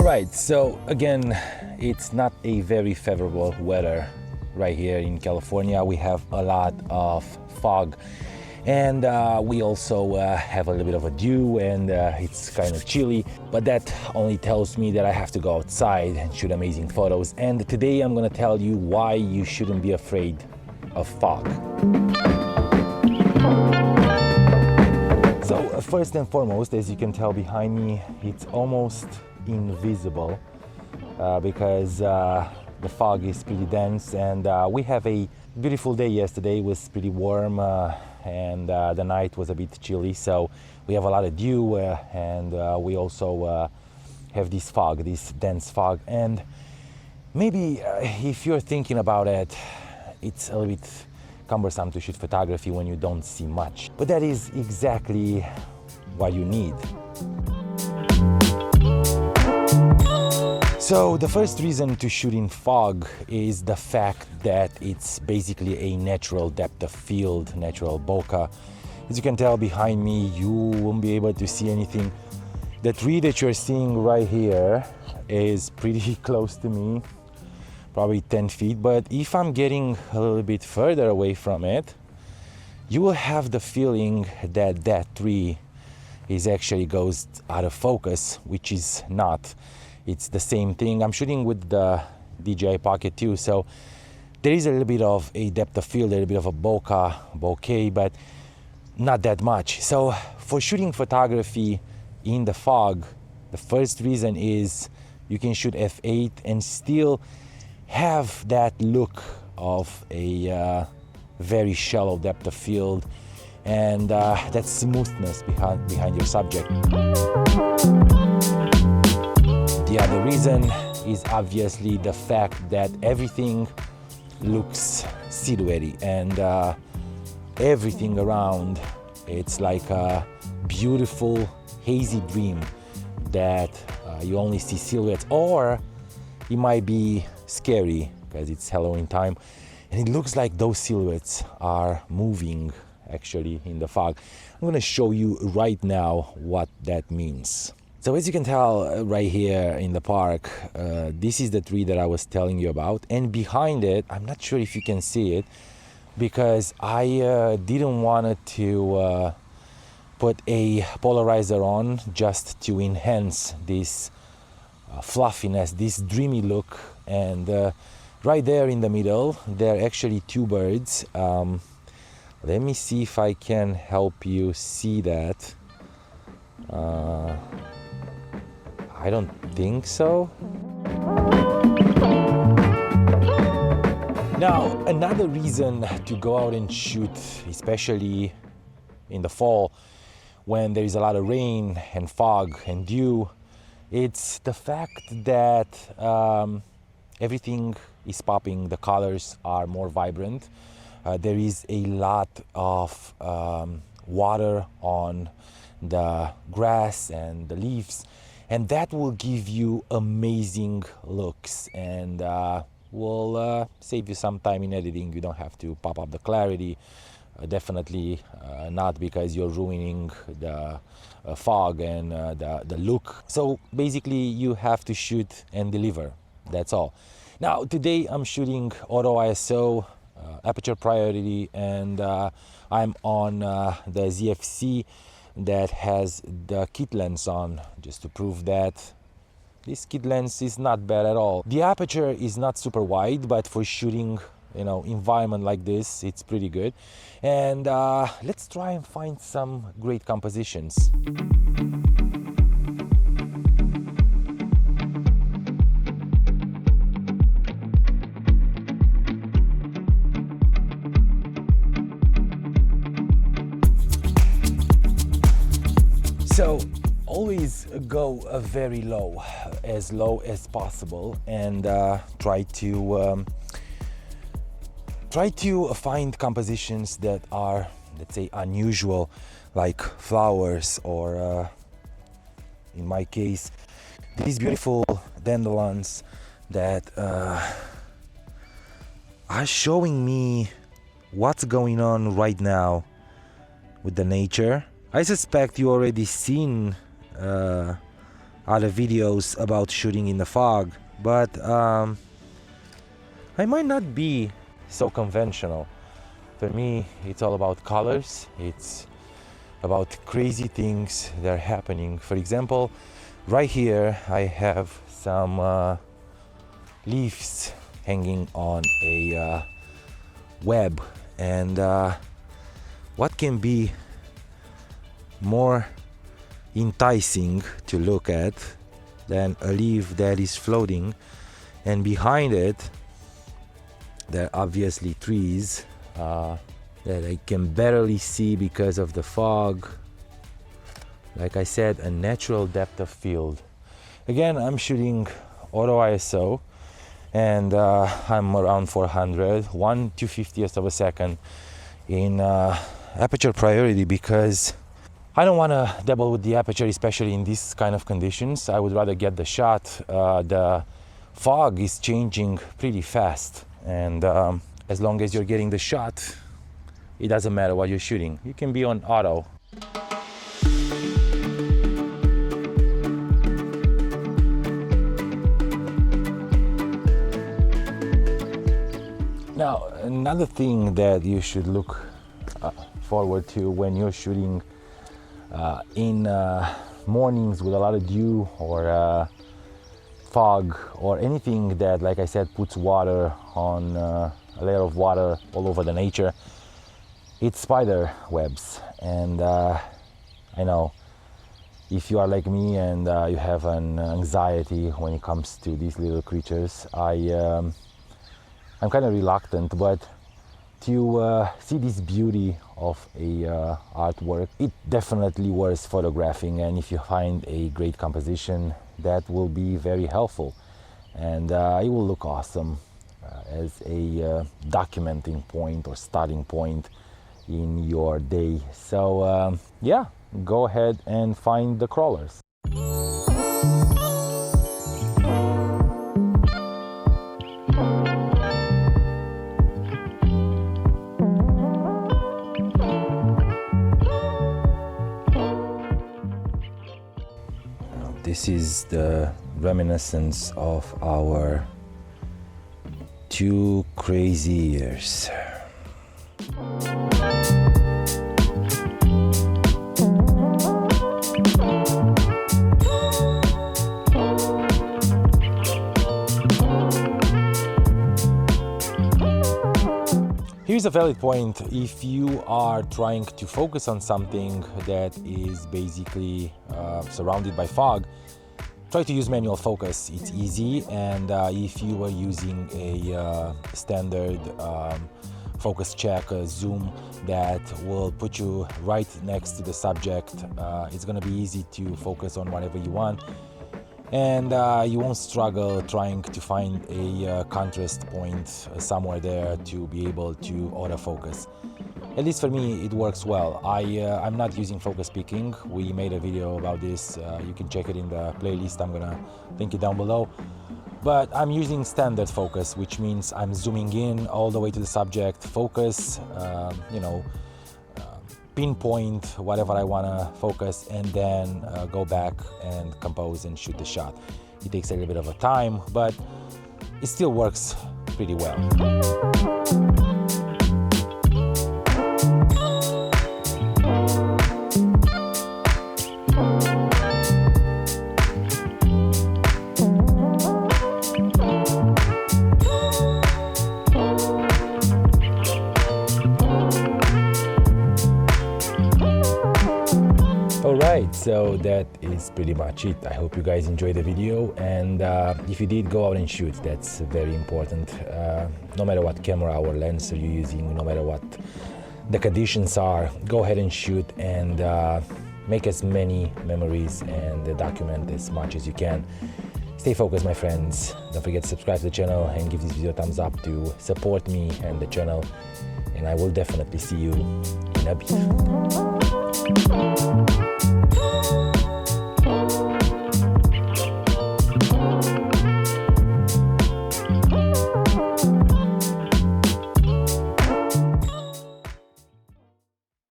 Alright, so again, it's not a very favorable weather right here in California. We have a lot of fog, and we also have a little bit of a dew, and it's kind of chilly, but that only tells me that I have to go outside and shoot amazing photos. And today I'm gonna tell you why you shouldn't be afraid of fog. So first and foremost, as you can tell behind me, it's almost invisible because the fog is pretty dense, and we have a beautiful day yesterday. It was pretty warm and the night was a bit chilly, so we have a lot of dew and we also have this fog, this dense fog. And maybe if you're thinking about it, it's a little bit cumbersome to shoot photography when you don't see much, but that is exactly what you need. So the first reason to shoot in fog is the fact that it's basically a natural depth of field, natural bokeh. As you can tell behind me, you won't be able to see anything. The tree that you're seeing right here is pretty close to me, probably 10 feet, but if I'm getting a little bit further away from it, you will have the feeling that that tree is actually goes out of focus, which is not. It's the same thing. I'm shooting with the DJI Pocket 2, so there is a little bit of a depth of field, a little bit of a bokeh, but not that much. So for shooting photography in the fog, the first reason is you can shoot f8 and still have that look of a very shallow depth of field and that smoothness behind your subject. The other reason is obviously the fact that everything looks silhouetted, and everything around, it's like a beautiful hazy dream that you only see silhouettes, or it might be scary because it's Halloween time and it looks like those silhouettes are moving actually in the fog. I'm going to show you right now what that means. So as you can tell right here in the park, this is the tree that I was telling you about, and behind it, I'm not sure if you can see it because I didn't want to put a polarizer on just to enhance this fluffiness, this dreamy look. And right there in the middle, there are actually two birds. Let me see if I can help you see that. I don't think so. Now, another reason to go out and shoot, especially in the fall, when there is a lot of rain and fog and dew, it's the fact that everything is popping, the colors are more vibrant. There is a lot of water on the grass and the leaves, and that will give you amazing looks and will save you some time in editing. You don't have to pop up the clarity, definitely not because you're ruining the fog and the look. So basically you have to shoot and deliver, that's all. Now today I'm shooting auto ISO, aperture priority, and I'm on the Zfc that has the kit lens on, just to prove that this kit lens is not bad at all. The aperture is not super wide, but for shooting, you know, environment like this, it's pretty good. And let's try and find some great compositions. So always go very low as possible, and try to find compositions that are, let's say, unusual, like flowers, or in my case, these beautiful dandelions that are showing me what's going on right now with the nature. I suspect you already seen other videos about shooting in the fog, but I might not be so conventional. For me, it's all about colors. It's about crazy things that are happening. For example, right here I have some leaves hanging on a web, and what can be more enticing to look at than a leaf that is floating, and behind it there are obviously trees that I can barely see because of the fog. Like I said, a natural depth of field. Again, I'm shooting auto ISO, and I'm around 400, 1/250th of a second in aperture priority, because I don't want to dabble with the aperture, especially in these kind of conditions. I would rather get the shot. The fog is changing pretty fast, and as long as you're getting the shot, it doesn't matter what you're shooting. You can be on auto. Now, another thing that you should look forward to when you're shooting in mornings with a lot of dew or fog, or anything that, like I said, puts water on a layer of water all over the nature, it's spider webs. And I know if you are like me and you have an anxiety when it comes to these little creatures, I'm kind of reluctant, but to see this beauty of a artwork, it definitely worth photographing. And if you find a great composition, that will be very helpful, and it will look awesome as a documenting point or starting point in your day. So yeah, go ahead and find the crawlers. This is the reminiscence of our 2 crazy years. Here's a valid point. If you are trying to focus on something that is basically surrounded by fog, try to use manual focus. It's easy, and if you are using a standard focus check, zoom that will put you right next to the subject, it's going to be easy to focus on whatever you want, and you won't struggle trying to find a contrast point somewhere there to be able to autofocus. At least for me, it works well. I'm not using focus picking. We made a video about this. You can check it in the playlist. I'm gonna link it down below. But I'm using standard focus, which means I'm zooming in all the way to the subject, focus, pinpoint whatever I wanna focus, and then go back and compose and shoot the shot. It takes a little bit of a time, but it still works pretty well. Alright, so that is pretty much it. I hope you guys enjoyed the video, and if you did, go out and shoot. That's very important. No matter what camera or lens you're using, no matter what the conditions are, go ahead and shoot and make as many memories and document as much as you can. Stay focused, my friends. Don't forget to subscribe to the channel and give this video a thumbs up to support me and the channel, and I will definitely see you in a bit.